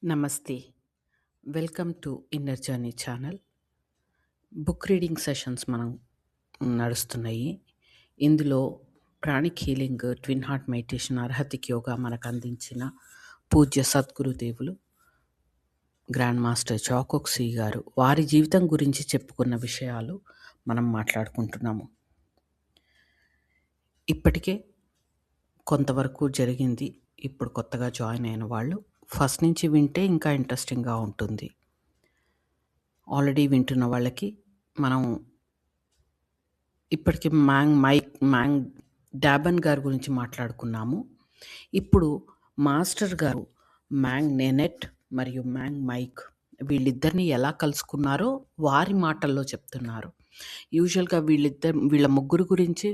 నమస్తే. Welcome to inner journey channel. Book reading sessions నడుస్తున్నాయి. ఇందులో pranic healing, twin heart meditation, arhatic yoga మనకు అందించిన పూజ్య సద్గురుదేవులు గ్రాండ్ మాస్టర్ చాకోక్సీ గారు వారి జీవితం గురించి చెప్పుకున్న విషయాలు మనం మాట్లాడుకుంటున్నాము. ఇప్పటికే కొంతవరకు జరిగింది. ఇప్పుడు కొత్తగా జాయిన్ అయిన వాళ్ళు ఫస్ట్ నుంచి వింటే ఇంకా ఇంట్రెస్టింగ్‌గా ఉంటుంది. ఆల్రెడీ వింటున్న వాళ్ళకి మనం ఇప్పటికి మ్యాంగ్ డాబన్ గారి గురించి మాట్లాడుకున్నాము. ఇప్పుడు మాస్టర్ గారు మ్యాంగ్ నెనెట్ మరియు మ్యాంగ్ మైక్ వీళ్ళిద్దరిని ఎలా కలుసుకున్నారో వారి మాటల్లో చెప్తున్నారు. యూజువల్గా వీళ్ళ ముగ్గురు గురించి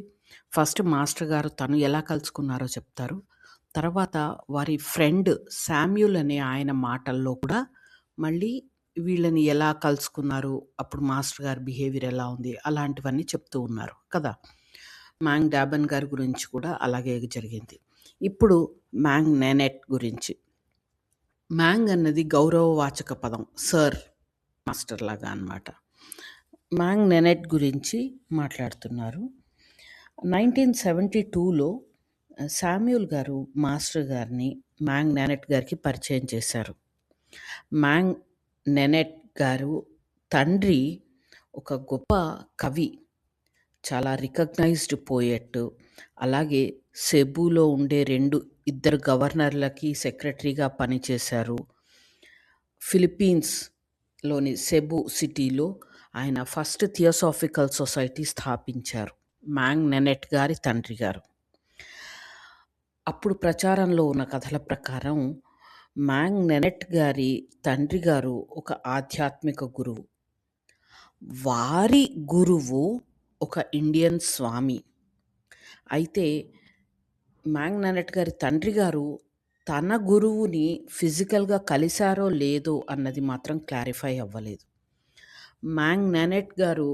ఫస్ట్ మాస్టర్ గారు తను ఎలా కలుసుకున్నారో చెప్తారు. తర్వాత వారి ఫ్రెండ్ శామ్యూల్ అనే ఆయన మాటల్లో కూడా మళ్ళీ వీళ్ళని ఎలా కలుసుకున్నారు, అప్పుడు మాస్టర్ గారి బిహేవియర్ ఎలా ఉంది, అలాంటివన్నీ చెప్తూ ఉన్నారు కదా. మ్యాంగ్ డాబన్ గారి గురించి కూడా అలాగే జరిగింది. ఇప్పుడు మ్యాంగ్ నెనెట్ గురించి. మ్యాంగ్ అన్నది గౌరవవాచక పదం, సర్, మాస్టర్ లాగా అన్నమాట. మ్యాంగ్ నెనెట్ గురించి మాట్లాడుతున్నారు. 1972లో శామ్యూల్ గారు మాస్టర్ గారిని మ్యాంగ్ నెనెట్ గారికి పరిచయం చేశారు. మ్యాంగ్ నెనెట్ గారు తండ్రి ఒక గొప్ప కవి, చాలా రికగ్నైజ్డ్ పోయెట్. అలాగే సెబూలో ఉండే ఇద్దరు గవర్నర్లకి సెక్రటరీగా పనిచేశారు. ఫిలిప్పీన్స్లోని సెబు సిటీలో ఆయన ఫస్ట్ థియోసాఫికల్ సొసైటీ స్థాపించారు, మ్యాంగ్ నెనెట్ గారి తండ్రి గారు. అప్పుడు ప్రచారంలో ఉన్న కథల ప్రకారం మ్యాంగ్ నెనెట్ గారి తండ్రి గారు ఒక ఆధ్యాత్మిక గురువు. వారి గురువు ఒక ఇండియన్ స్వామి. అయితే మ్యాంగ్ నెనెట్ గారి తండ్రి గారు తన గురువుని ఫిజికల్గా కలిశారో లేదో అన్నది మాత్రం క్లారిఫై అవ్వలేదు. మ్యాంగ్ నెనెట్ గారు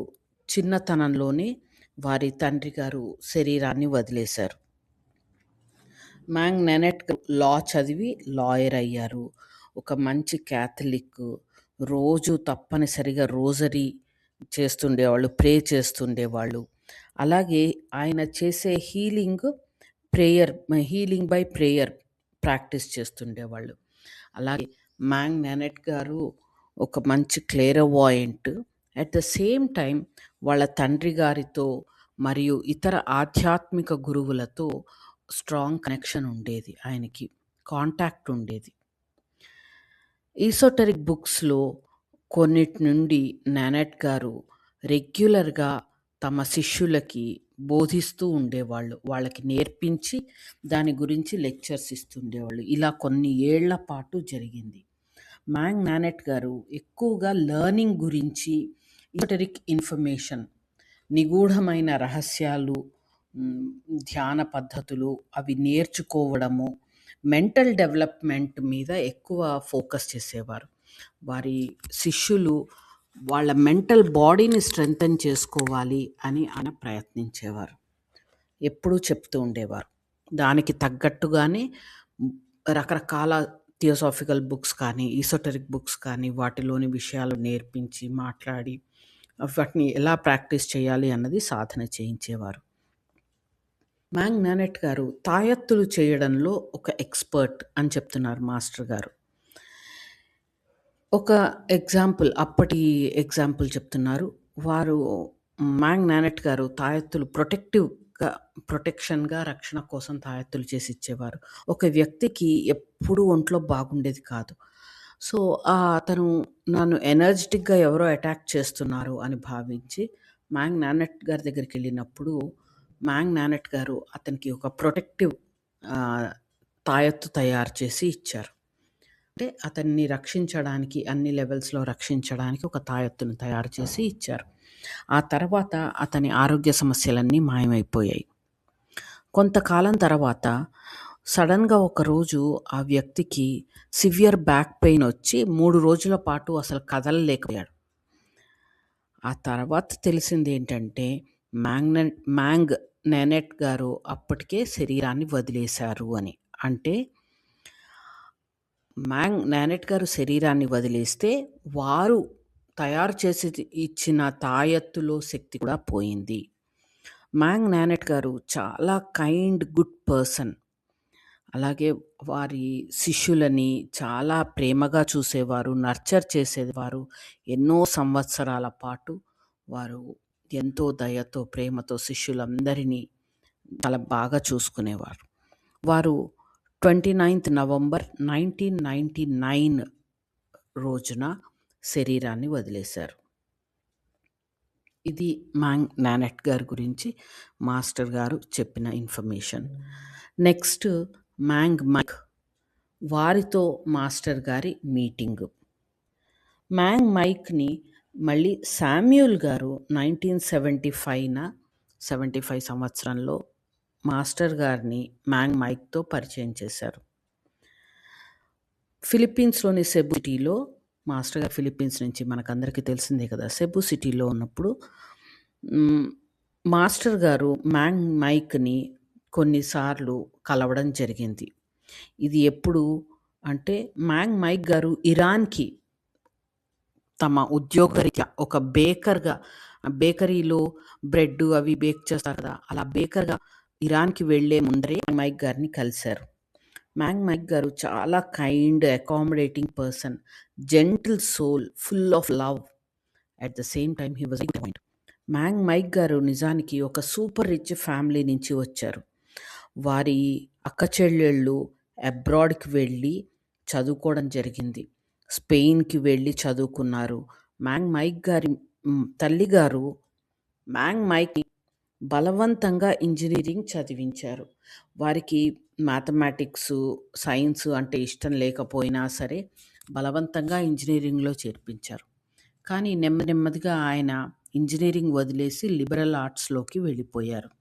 చిన్నతనంలోనే వారి తండ్రి గారు శరీరాన్ని వదిలేశారు. మ్యాంగ్ నెనెట్ లా చదివి లాయర్ అయ్యారు. ఒక మంచి క్యాథలిక్. రోజు తప్పనిసరిగా రోజరీ చేస్తుండేవాళ్ళు, ప్రే చేస్తుండేవాళ్ళు. అలాగే ఆయన చేసే హీలింగ్ బై ప్రేయర్ ప్రాక్టీస్ చేస్తుండేవాళ్ళు. అలాగే మ్యాంగ్ నెనెట్ గారు ఒక మంచి క్లేరవాయంట్. అట్ ద సేమ్ టైం వాళ్ళ తండ్రి గారితో మరియు ఇతర ఆధ్యాత్మిక గురువులతో స్ట్రాంగ్ కనెక్షన్ ఉండేది, ఆయనకి కాంటాక్ట్ ఉండేది. ఈసోటరిక్ బుక్స్లో కొన్నిటి నుండి నెనెట్ గారు రెగ్యులర్గా తమ శిష్యులకి బోధిస్తూ ఉండేవాళ్ళు, వాళ్ళకి నేర్పించి దాని గురించి లెక్చర్స్ ఇస్తుండేవాళ్ళు. ఇలా కొన్ని ఏళ్ల పాటు జరిగింది. మ్యాంగ్ నెనెట్ గారు ఎక్కువగా లెర్నింగ్ గురించి, ఈసోటరిక్ ఇన్ఫర్మేషన్, నిగూఢమైన రహస్యాలు, ధ్యాన పద్ధతులు అవి నేర్చుకోవడము, మెంటల్ డెవలప్మెంట్ మీద ఎక్కువ ఫోకస్ చేసేవారు. వారి శిష్యులు వాళ్ళ మెంటల్ బాడీని స్ట్రెంగ్తన్ చేసుకోవాలి అని ఆయన ప్రయత్నించేవారు, ఎప్పుడూ చెప్తూ ఉండేవారు. దానికి తగ్గట్టుగానే రకరకాల థియోసాఫికల్ బుక్స్ కానీ, ఈసోటరిక్ బుక్స్ కానీ వాటిలోని విషయాలు నేర్పించి, మాట్లాడి వాటిని ఎలా ప్రాక్టీస్ చేయాలి అన్నది సాధన చేయించేవారు. మ్యాంగ్ నెనెట్ గారు తాయత్తులు చేయడంలో ఒక ఎక్స్పర్ట్ అని చెప్తున్నారు మాస్టర్ గారు. ఒక అప్పటి ఎగ్జాంపుల్ చెప్తున్నారు. మ్యాంగ్ నెనెట్ గారు తాయత్తులు ప్రొటెక్షన్‌గా, రక్షణ కోసం తాయత్తులు చేసి ఇచ్చేవారు. ఒక వ్యక్తికి ఎప్పుడూ ఒంట్లో బాగుండేది కాదు. సో, అతను నన్ను ఎనర్జిటిక్‌గా ఎవరో అటాక్ చేస్తున్నారు అని భావించి మ్యాంగ్ నెనెట్ గారి దగ్గరికెళ్ళినప్పుడు మ్యాంగ్ నెనెట్ గారు అతనికి ఒక ప్రొటెక్టివ్ తాయత్తు తయారు చేసి ఇచ్చారు. అంటే అతన్ని రక్షించడానికి, అన్ని లెవెల్స్‌లో రక్షించడానికి ఒక తాయత్తును తయారు చేసి ఇచ్చారు. ఆ తర్వాత అతని ఆరోగ్య సమస్యలన్నీ మాయమైపోయాయి. కొంతకాలం తర్వాత సడన్‌గా ఒకరోజు ఆ వ్యక్తికి సివియర్ బ్యాక్ పెయిన్ వచ్చి 3 రోజుల పాటు అసలు కదలలేకపోయాడు. ఆ తర్వాత తెలిసిందేంటంటే మ్యాంగ్ నెనెట్ గారు అప్పటికే శరీరాన్ని వదిలేశారు అని. అంటే మ్యాంగ్ నానెట్ గారు శరీరాన్ని వదిలేస్తే, వారు తయారు చేసి ఇచ్చిన తాయెత్తులో శక్తి కూడా పోయింది. మ్యాంగ్ నానెట్ గారు చాలా కైండ్, గుడ్ పర్సన్. అలాగే వారి శిష్యులని చాలా ప్రేమగా చూసేవారు, నర్చర్ చేసేవారు. ఎన్నో సంవత్సరాల పాటు వారు ఎంతో దయతో, ప్రేమతో శిష్యులందరినీ చాలా బాగా చూసుకునేవారు. వారు 29th నవంబర్ 1999 రోజున శరీరాన్ని వదిలేశారు. ఇది మ్యాంగ్ నానెట్ గారి గురించి మాస్టర్ గారు చెప్పిన ఇన్ఫర్మేషన్. నెక్స్ట్ మ్యాంగ్ మైక్, వారితో మాస్టర్ గారి మీటింగు. మ్యాంగ్ మైక్ని మళ్ళీ శామ్యూల్ గారు 1975 సంవత్సరంలో మాస్టర్ గారిని మ్యాంగ్ మైక్తో పరిచయం చేశారు. ఫిలిప్పీన్స్లోని సెబు సిటీలో, మాస్టర్ గారు ఫిలిప్పీన్స్ నుంచి మనకందరికీ తెలిసిందే కదా, సెబు సిటీలో ఉన్నప్పుడు మాస్టర్ గారు మ్యాంగ్ మైక్ని కొన్నిసార్లు కలవడం జరిగింది. ఇది ఎప్పుడు అంటే, మ్యాంగ్ మైక్ గారు ఇరాన్కి తమ ఉద్యోగరీత్యా ఒక బేకర్గా, బేకరీలో బ్రెడ్ అవి బేక్ చేస్తారు కదా, అలా బేకర్గా ఇరాన్కి వెళ్ళే ముందరే మైక్ గారిని కలిశారు. మ్యాంగ్ మైక్ గారు చాలా kind, accommodating person, gentle soul, full of love. At the same time he was point. Mang Mike గారు నిజానికి ఒక సూపర్ రిచ్ ఫ్యామిలీ నుంచి వచ్చారు. వారి అక్క చెల్లెళ్ళు అబ్రాడ్కి వెళ్ళి చదువుకోవడం జరిగింది. స్పెయిన్కి వెళ్ళి చదువుకున్నారు. మ్యాంగ్ మైక్ గారి తల్లిగారు మ్యాంగ్ మైక్ని బలవంతంగా ఇంజనీరింగ్ చదివించారు. వారికి మ్యాథమెటిక్స్, సైన్స్ అంటే ఇష్టం లేకపోయినా సరే బలవంతంగా ఇంజనీరింగ్లో చేర్పించారు. కానీ నెమ్మదిగా ఆయన ఇంజనీరింగ్ వదిలేసి లిబరల్ ఆర్ట్స్లోకి వెళ్ళిపోయారు.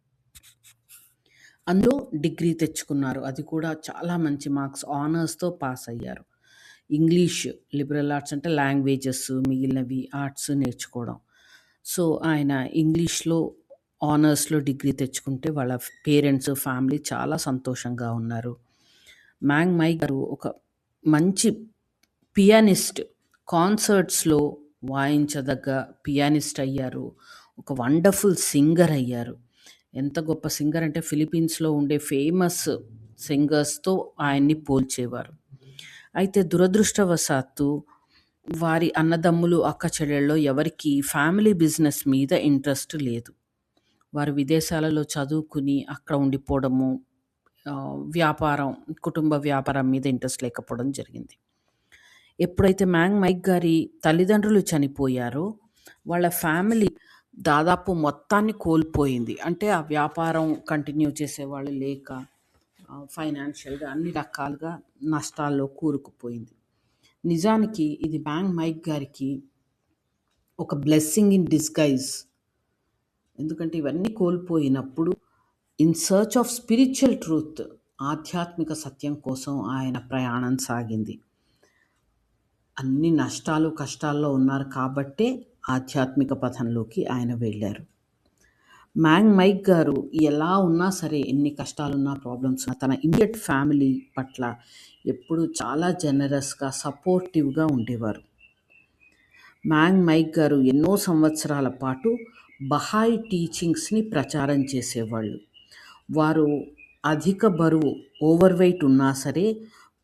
అందులో డిగ్రీ తెచ్చుకున్నారు. అది కూడా చాలా మంచి మార్క్స్, ఆనర్స్తో పాస్ అయ్యారు. ఇంగ్లీష్, లిబరల్ ఆర్ట్స్ అంటే లాంగ్వేజెస్, మిగిలినవి ఆర్ట్స్ నేర్చుకోవడం. సో ఆయన ఇంగ్లీష్లో ఆనర్స్లో డిగ్రీ తెచ్చుకుంటే వాళ్ళ పేరెంట్స్, ఫ్యామిలీ చాలా సంతోషంగా ఉన్నారు. మ్యాంగ్ మైక్ గారు ఒక మంచి పియానిస్ట్, కాన్సర్ట్స్లో వాయించదగ్గ పియానిస్ట్ అయ్యారు. ఒక వండర్ఫుల్ సింగర్ అయ్యారు. ఎంత గొప్ప సింగర్ అంటే ఫిలిప్పీన్స్లో ఉండే ఫేమస్ సింగర్స్తో ఆయన్ని పోల్చేవారు. అయితే దురదృష్టవశాత్తు వారి అన్నదమ్ములు, అక్క చెల్లెళ్ళలో ఎవరికి ఫ్యామిలీ బిజినెస్ మీద ఇంట్రెస్ట్ లేదు. వారు విదేశాలలో చదువుకుని అక్కడ ఉండిపోవడము, వ్యాపారం, కుటుంబ వ్యాపారం మీద ఇంట్రెస్ట్ లేకపోవడం జరిగింది. ఎప్పుడైతే మ్యాంగ్ మైక్ గారి తల్లిదండ్రులు చనిపోయారో వాళ్ళ ఫ్యామిలీ దాదాపు మొత్తాన్ని కోల్పోయింది. అంటే ఆ వ్యాపారం కంటిన్యూ చేసేవాళ్ళు లేక ఫైనాన్షియల్గా అన్ని రకాలుగా నష్టాల్లో కూరుకుపోయింది. నిజానికి ఇది మ్యాంగ్ మైక్ గారికి ఒక బ్లెస్సింగ్ ఇన్ డిస్గైజ్. ఎందుకంటే ఇవన్నీ కోల్పోయినప్పుడు in search of spiritual truth, ఆధ్యాత్మిక సత్యం కోసం ఆయన ప్రయాణం సాగింది. అన్ని నష్టాలు, కష్టాల్లో ఉన్నారు కాబట్టే ఆధ్యాత్మిక పథంలోకి ఆయన వెళ్ళారు. మ్యాంగ్ మైక్ గారు ఎలా ఉన్నా సరే, ఎన్ని కష్టాలున్నా, ప్రాబ్లమ్స్ ఉన్నా, తన ఇమ్మీడియట్ ఫ్యామిలీ పట్ల ఎప్పుడు చాలా జనరస్గా, సపోర్టివ్గా ఉండేవారు. మ్యాంగ్ మైక్ గారు ఎన్నో సంవత్సరాల పాటు బహాయి టీచింగ్స్ని ప్రచారం చేసేవాళ్ళు. వారు అధిక బరువు, ఓవర్ వెయిట్ ఉన్నా సరే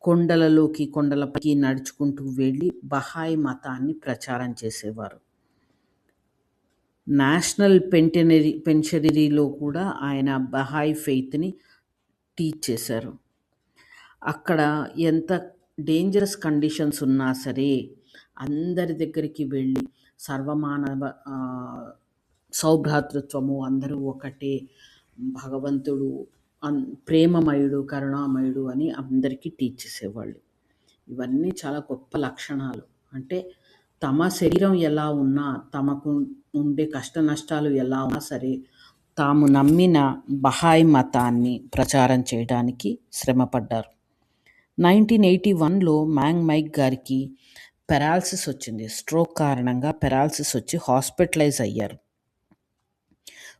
కొండలపైకి నడుచుకుంటూ వెళ్ళి బహాయి మతాన్ని ప్రచారం చేసేవారు. నేషనల్ పెన్షనరీలో కూడా ఆయన బహాయి ఫెయిత్ని టీచ్ చేశారు. అక్కడ ఎంత డేంజరస్ కండిషన్స్ ఉన్నా సరే అందరి దగ్గరికి వెళ్ళి సర్వమానవ సౌభ్రాతృత్వము, అందరూ ఒకటే, భగవంతుడు ప్రేమమయుడు, కరుణామయుడు అని అందరికీ టీచ్ చేసేవాళ్ళు. ఇవన్నీ చాలా గొప్ప లక్షణాలు. అంటే తమ శరీరం ఎలా ఉన్నా, తమకు ఉండే కష్ట నష్టాలు ఎలా ఉన్నా సరే తాము నమ్మిన బహాయి మతాన్ని ప్రచారం చేయడానికి శ్రమపడ్డారు. 1981లో మ్యాంగ్ మైక్ గారికి పెరాలసిస్ వచ్చింది. స్ట్రోక్ కారణంగా పెరాలసిస్ వచ్చి హాస్పిటలైజ్ అయ్యారు.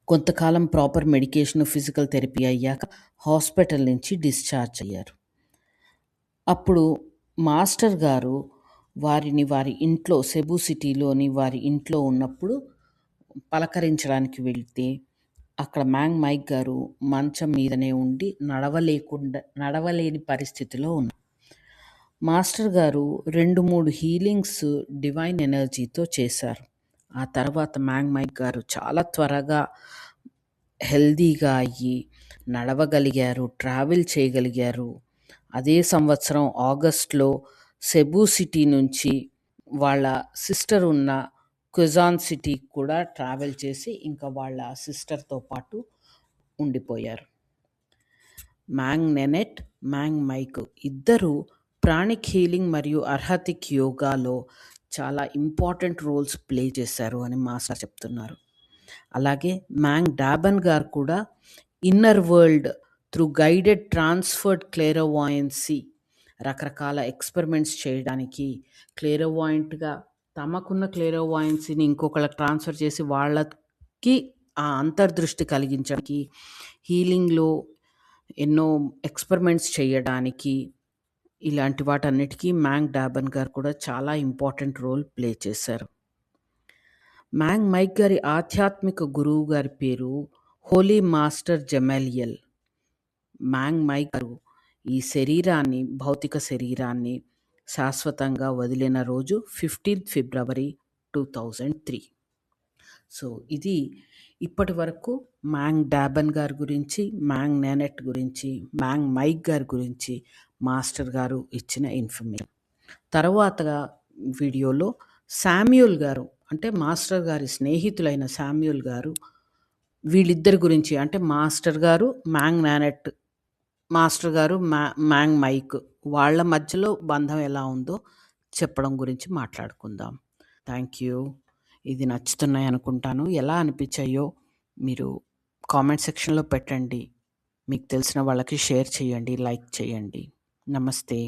కొంతకాలం ప్రాపర్ మెడికేషన్, ఫిజికల్ థెరపీ అయ్యాక హాస్పిటల్ నుంచి డిశ్చార్జ్ అయ్యారు. అప్పుడు మాస్టర్ గారు వారిని వారి ఇంట్లో సెబు సిటీలోని వారి ఇంట్లో ఉన్నప్పుడు పలకరించడానికి వెళ్తే అక్కడ మ్యాంగ్ మైక్ గారు మంచం మీదనే ఉండి నడవలేని పరిస్థితిలో ఉన్నారు. మాస్టర్ గారు 2-3 హీలింగ్స్ డివైన్ ఎనర్జీతో చేశారు. ఆ తర్వాత మ్యాంగ్ మైక్ గారు చాలా త్వరగా హెల్తీగా అయ్యి నడవగలిగారు, ట్రావెల్ చేయగలిగారు. అదే సంవత్సరం ఆగస్ట్‌లో సెబు సిటీ నుంచి వాళ్ళ సిస్టర్ ఉన్న క్విజాన్ సిటీకి కూడా ట్రావెల్ చేసి ఇంకా వాళ్ళ సిస్టర్‌తో పాటు ఉండిపోయారు. మ్యాంగ్ నెనెట్, మ్యాంగ్ మైక్ ఇద్దరు ప్రాణిక్ హీలింగ్ మరియు అర్హతిక్ యోగాలో చాలా ఇంపార్టెంట్ రోల్స్ ప్లే చేశారు అని మాస్టర్ చెప్తున్నారు. అలాగే మ్యాంగ్ డాబన్ గారు కూడా inner world through guided transferred clairvoyance రకరకాల ఎక్స్పెరిమెంట్స్ చేయడానికి క్లేరోవాయింట్గా తమకున్న క్లేరోవాయన్సీని ఇంకొకళ్ళకి ట్రాన్స్ఫర్ చేసి వాళ్ళకి ఆ అంతర్దృష్టి కలిగించడానికి హీలింగ్లో ఎన్నో ఎక్స్పెరిమెంట్స్ చేయడానికి ఇలాంటి వాటన్నిటికీ మ్యాంగ్ డాబన్ గారు కూడా చాలా ఇంపార్టెంట్ రోల్ ప్లే చేశారు. మ్యాంగ్ మైక్ గారి ఆధ్యాత్మిక గురువు గారి పేరు హోలీ మాస్టర్ జెమెలియల్. మ్యాంగ్ మైక్ గారు ఈ భౌతిక శరీరాన్ని శాశ్వతంగా వదిలిన రోజు 15th ఫిబ్రవరి 2003. సో ఇది ఇప్పటి వరకు మ్యాంగ్ డాబన్ గారి గురించి, మ్యాంగ్ నెనెట్ గురించి, మ్యాంగ్ మైక్ గారి గురించి మాస్టర్ గారు ఇచ్చిన ఇన్ఫర్మేషన్. తర్వాత వీడియోలో శామ్యూల్ గారు అంటే మాస్టర్ గారి స్నేహితులైన శామ్యూల్ గారు వీళ్ళిద్దరి గురించి అంటే మాస్టర్ గారు మ్యాంగ్ నానెట్, మాస్టర్ గారు మ్యాంగ్ మైక్ వాళ్ళ మధ్యలో బంధం ఎలా ఉందో చెప్పడం గురించి మాట్లాడుకుందాం. Thank you. ఇది నచ్చుతున్నాయి అనుకుంటాను. ఎలా అనిపించాయో మీరు కామెంట్ సెక్షన్లో పెట్టండి. మీకు తెలిసిన వాళ్ళకి షేర్ చేయండి, లైక్ చేయండి. నమస్తే.